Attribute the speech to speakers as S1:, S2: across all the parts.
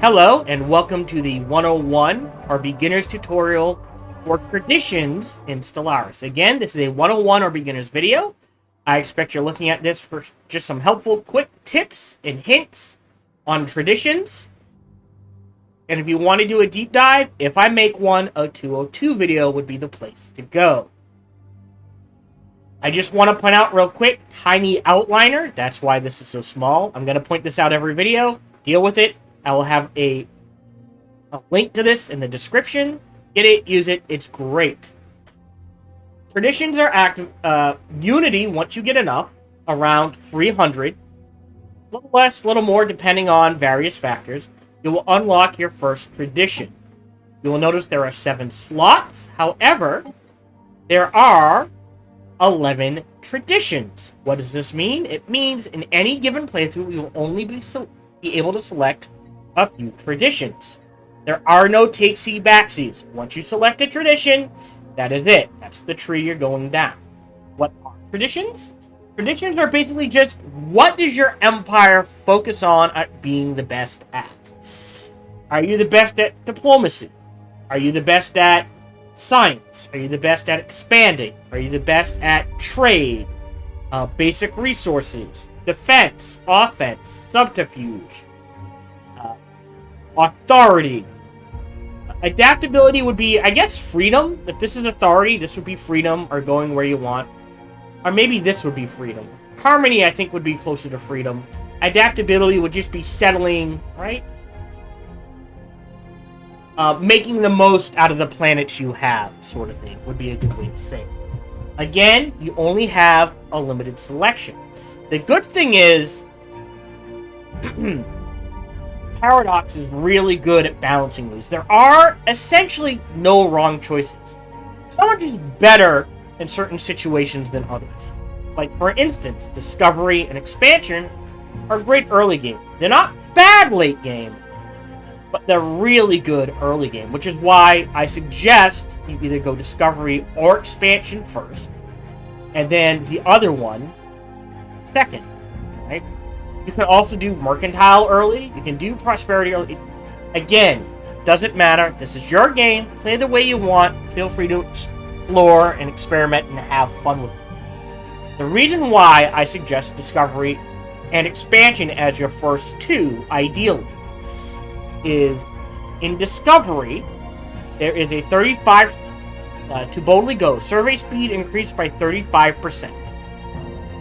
S1: Hello, and welcome to the 101, our beginner's tutorial for traditions in Stellaris. Again, this is a 101 or beginner's video. I expect you're looking at this for just some helpful, quick tips and hints on traditions. And if you want to do a deep dive, if I make one, a 202 video would be the place to go. I just want to point out real quick, tiny outliner. That's why this is so small. I'm going to point this out every video. Deal with it. I will have a link to this in the description. Get it, use it, it's great. Traditions are active. Unity, once you get enough, around 300. A little less, a little more, depending on various factors. You will unlock your first tradition. You will notice there are 7 slots. However, there are 11 traditions. What does this mean? It means in any given playthrough, you will only be able to select a few traditions. There are no take-see backsies. Once you select a tradition, that is it. That's the tree you're going down. What are traditions? Traditions are basically just, what does your empire focus on at being the best at? Are you the best at diplomacy? Are you the best at science? Are you the best at expanding? Are you the best at trade? Basic resources? Defense? Offense? Subterfuge? Authority. Adaptability would be, I guess, freedom. If this is authority, this would be freedom or going where you want. Or maybe this would be freedom. Harmony, I think, would be closer to freedom. Adaptability would just be settling, right? Making the most out of the planets you have, sort of thing, would be a good way to say it. Again, you only have a limited selection. The good thing is, Paradox is really good at balancing these. There are essentially no wrong choices. Some are just better in certain situations than others. Like, for instance, Discovery and Expansion are great early game. They're not bad late game, but they're really good early game, which is why I suggest you either go Discovery or Expansion first, and then the other one second, right? You can also do Mercantile early. You can do Prosperity early. Again, doesn't matter. This is your game. Play the way you want. Feel free to explore and experiment and have fun with it. The reason why I suggest Discovery and Expansion as your first two, ideally, is in Discovery, there is a 35 to boldly go. Survey speed increased by 35%.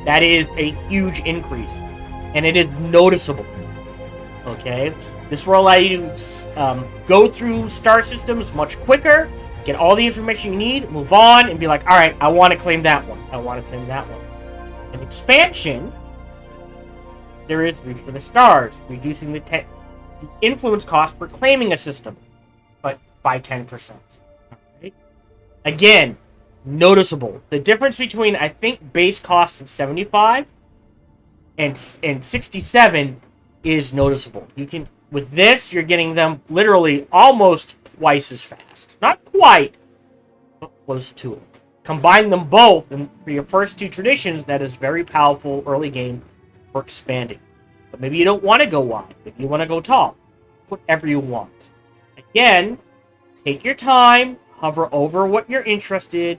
S1: That is a huge increase. And it is noticeable, okay? This will allow you to go through star systems much quicker, get all the information you need, move on, and be like, all right, I want to claim that one. I want to claim that one. In Expansion, there is Reach for the Stars, reducing the influence cost for claiming a system, but by 10%. Right? Again, noticeable. The difference between, I think, base cost of 75 and 67 is noticeable. You can, with this, you're getting them literally almost twice as fast. Not quite, but close to it. Combine them both, and for your first two traditions, that is very powerful early game for expanding. But maybe you don't want to go wide. Maybe you want to go tall. Whatever you want. Again, take your time, hover over what you're interested,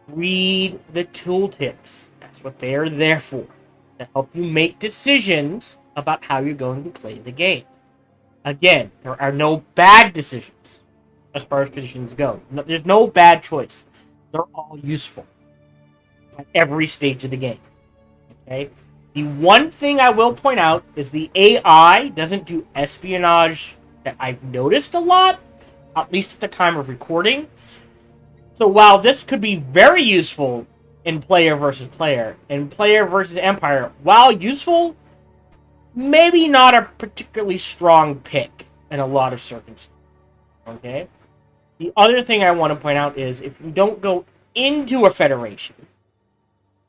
S1: read the tooltips. That's what they are there for. To help you make decisions about how you're going to play the game. Again, there are no bad decisions as far as traditions go. There's no bad choice. They're all useful at every stage of the game. Okay? The one thing I will point out is the AI doesn't do espionage that I've noticed a lot, at least at the time of recording. So while this could be very useful in player versus player, and player versus empire, while useful, maybe not a particularly strong pick in a lot of circumstances. Okay? The other thing I want to point out is if you don't go into a federation,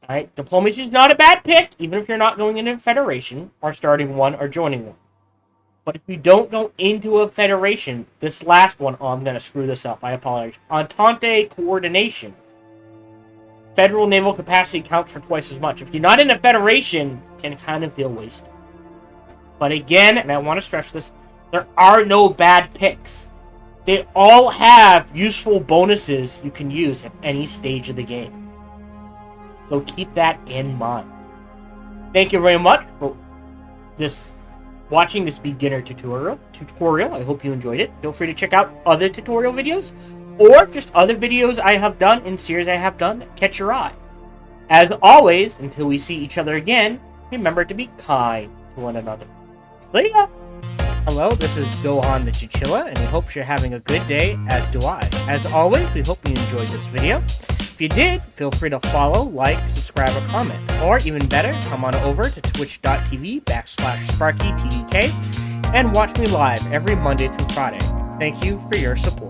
S1: alright, diplomacy is not a bad pick, even if you're not going into a federation, or starting one, or joining one. But if you don't go into a federation, this last one, oh, I'm going to screw this up, I apologize. Entente coordination. Federal naval capacity counts for twice as much. If you're not in a federation, it can kind of feel wasted. But again, and I want to stress this, There are no bad picks. They all have useful bonuses you can use at any stage of the game. So keep that in mind. Thank you very much for watching this beginner tutorial. I hope you enjoyed it. Feel free to check out other tutorial videos or just other videos I have done in series I have done that catch your eye. As always, until we see each other again, remember to be kind to one another. See ya! Hello, this is Gohan the Chinchilla, and we hope you're having a good day, as do I. As always, we hope you enjoyed this video. If you did, feel free to follow, like, subscribe, or comment. Or, even better, come on over to twitch.tv/SparkyTDK and watch me live every Monday through Friday. Thank you for your support.